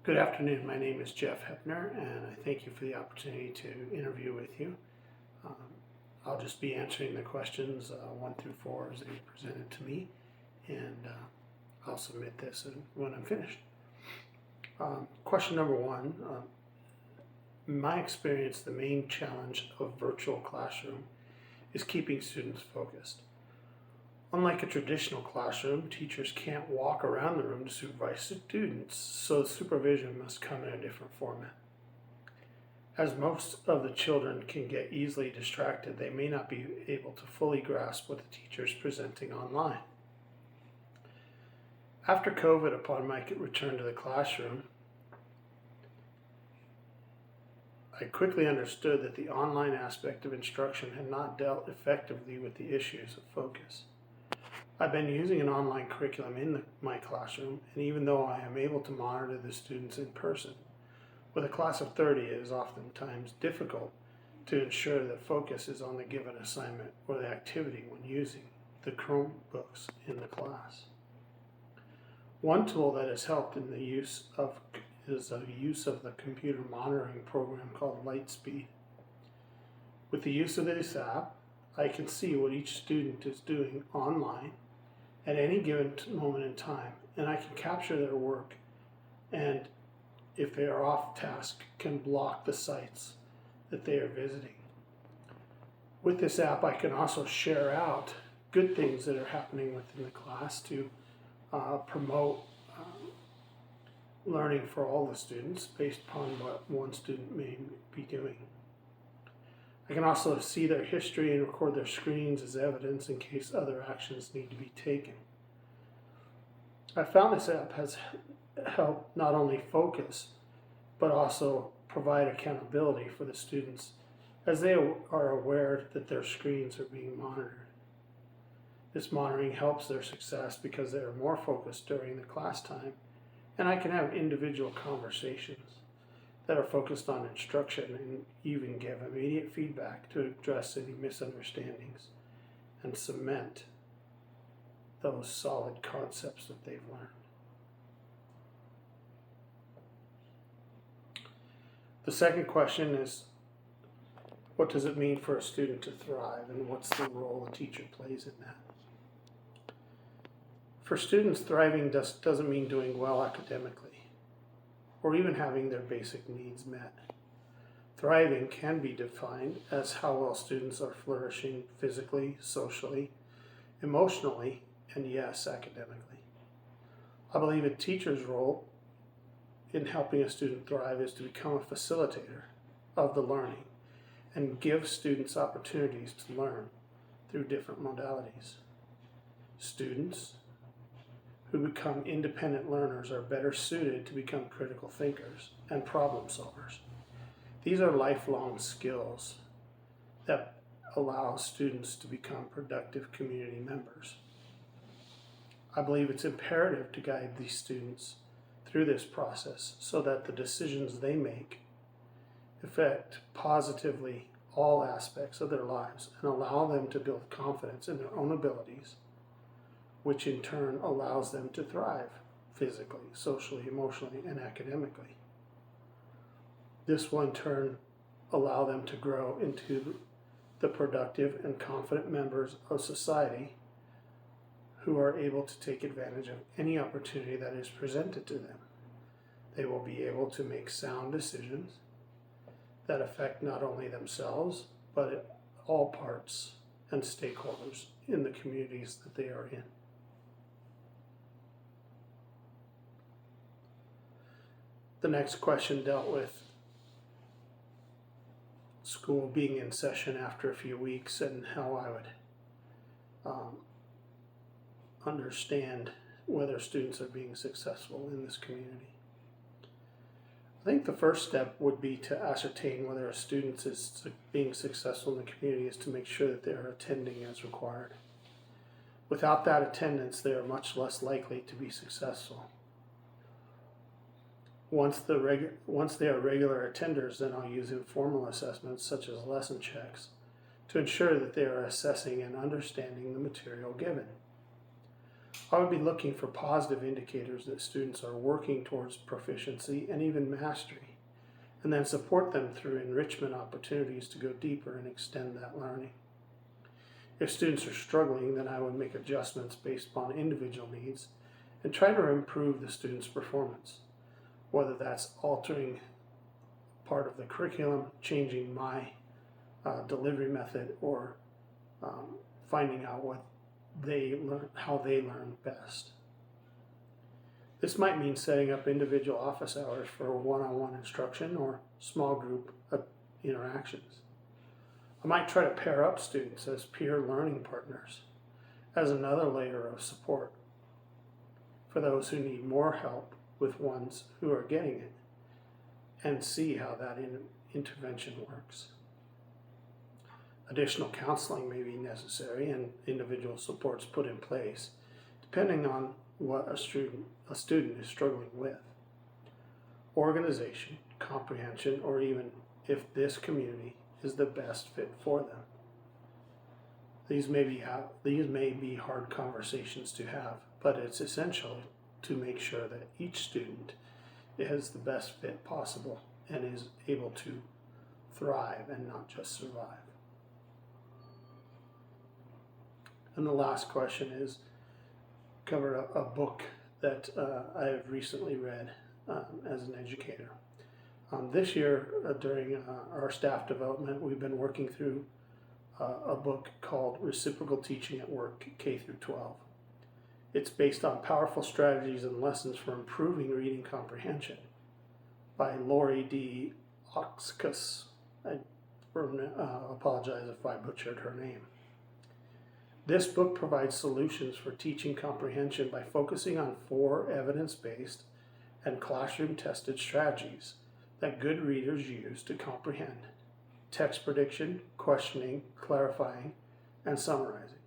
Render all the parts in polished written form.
Good afternoon. My name is Jeff Hepner, and I thank you for the opportunity to interview with you. Um, I'll just be answering the questions 1 through 4 as they are presented to me, and I'll submit this when I'm finished. Question number 1. In my experience, the main challenge of virtual classroom is keeping students focused. Unlike a traditional classroom, teachers can't walk around the room to supervise students, so supervision must come in a different format. As most of the children can get easily distracted, they may not be able to fully grasp what the teacher is presenting online. After COVID, upon my return to the classroom, I quickly understood that the online aspect of instruction had not dealt effectively with the issues of focus. I've been using an online curriculum in my classroom, and even though I am able to monitor the students in person, with a class of 30, it is oftentimes difficult to ensure that focus is on the given assignment or the activity when using the Chromebooks in the class. One tool that has helped in the use of the computer monitoring program called Lightspeed. With the use of this app, I can see what each student is doing online at any given moment in time, and I can capture their work, and if they are off task, can block the sites that they are visiting. With this app, I can also share out good things that are happening within the class to promote learning for all the students based upon what one student may be doing. I can also see their history and record their screens as evidence in case other actions need to be taken. I found this app has helped not only focus, but also provide accountability for the students as they are aware that their screens are being monitored. This monitoring helps their success because they are more focused during the class time, and I can have individual conversations that are focused on instruction and even give immediate feedback to address any misunderstandings and cement those solid concepts that they've learned. The second question is, what does it mean for a student to thrive, and what's the role a teacher plays in that? For students, thriving doesn't mean doing well academically or even having their basic needs met. Thriving can be defined as how well students are flourishing physically, socially, emotionally, and yes, academically. I believe a teacher's role in helping a student thrive is to become a facilitator of the learning and give students opportunities to learn through different modalities. Students who become independent learners are better suited to become critical thinkers and problem solvers. These are lifelong skills that allow students to become productive community members. I believe it's imperative to guide these students through this process so that the decisions they make affect positively all aspects of their lives and allow them to build confidence in their own abilities, which in turn allows them to thrive physically, socially, emotionally, and academically. This will in turn allow them to grow into the productive and confident members of society who are able to take advantage of any opportunity that is presented to them. They will be able to make sound decisions that affect not only themselves, but all parts and stakeholders in the communities that they are in. The next question dealt with school being in session after a few weeks and how I would understand whether students are being successful in this community. I think the first step would be to ascertain whether a student is being successful in the community is to make sure that they are attending as required. Without that attendance, they are much less likely to be successful. Once they are regular attenders, then I'll use informal assessments such as lesson checks to ensure that they are assessing and understanding the material given. I would be looking for positive indicators that students are working towards proficiency and even mastery, and then support them through enrichment opportunities to go deeper and extend that learning. If students are struggling, then I would make adjustments based upon individual needs and try to improve the student's performance, whether that's altering part of the curriculum, changing my delivery method, or finding out what they learn, how they learn best. This might mean setting up individual office hours for one-on-one instruction or small group interactions. I might try to pair up students as peer learning partners as another layer of support for those who need more help with ones who are getting it, and see how that intervention works. Additional counseling may be necessary and individual supports put in place depending on what a student is struggling with. Organization, comprehension, or even if this community is the best fit for them. These may be hard conversations to have, but it's essential to make sure that each student has the best fit possible and is able to thrive and not just survive. And the last question is cover a book that I have recently read as an educator. This year, during our staff development, we've been working through a book called Reciprocal Teaching at Work, K through 12. It's based on powerful strategies and lessons for improving reading comprehension by Lori D. Oxkus. I apologize if I butchered her name. This book provides solutions for teaching comprehension by focusing on 4 evidence-based and classroom-tested strategies that good readers use to comprehend: text prediction, questioning, clarifying, and summarizing.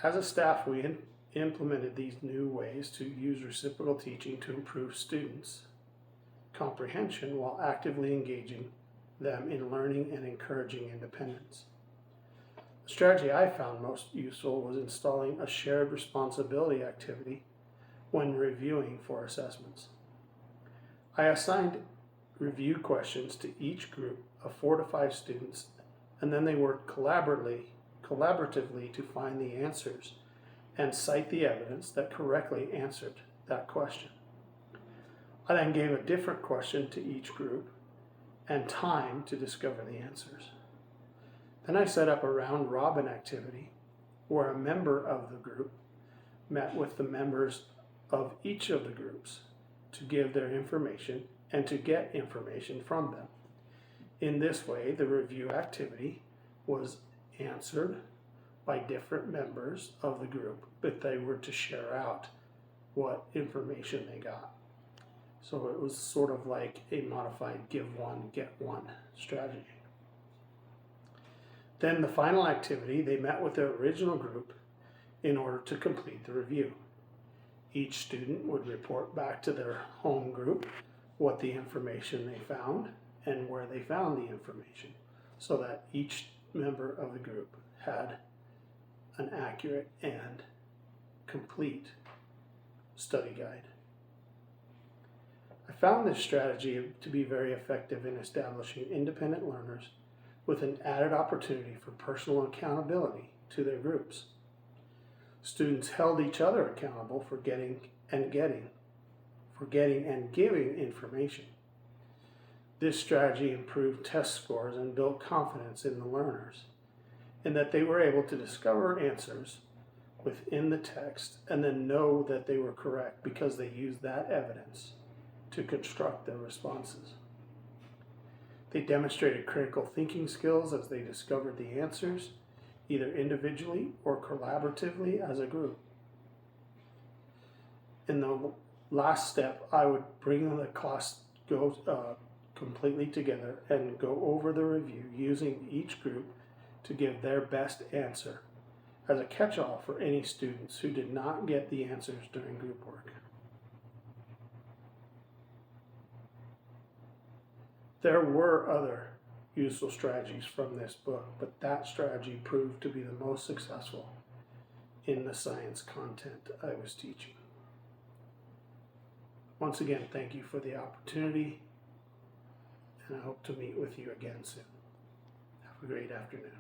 As a staff, we implemented these new ways to use reciprocal teaching to improve students' comprehension while actively engaging them in learning and encouraging independence. The strategy I found most useful was installing a shared responsibility activity when reviewing for assessments. I assigned review questions to each group of 4 to 5 students, and then they worked collaboratively to find the answers and cite the evidence that correctly answered that question. I then gave a different question to each group and time to discover the answers. Then I set up a round robin activity where a member of the group met with the members of each of the groups to give their information and to get information from them. In this way, the review activity was answered by different members of the group, but they were to share out what information they got. So it was sort of like a modified give one, get one strategy. Then the final activity, they met with their original group in order to complete the review. Each student would report back to their home group what the information they found and where they found the information, so that each member of the group had an accurate and complete study guide. I found this strategy to be very effective in establishing independent learners with an added opportunity for personal accountability to their groups. Students held each other accountable for getting and giving information. This strategy improved test scores and built confidence in the learners, in that they were able to discover answers within the text and then know that they were correct because they used that evidence to construct their responses. They demonstrated critical thinking skills as they discovered the answers, either individually or collaboratively as a group. In the last step, I would bring the class completely together and go over the review using each group to give their best answer as a catch-all for any students who did not get the answers during group work. There were other useful strategies from this book, but that strategy proved to be the most successful in the science content I was teaching. Once again, thank you for the opportunity, and I hope to meet with you again soon. Have a great afternoon.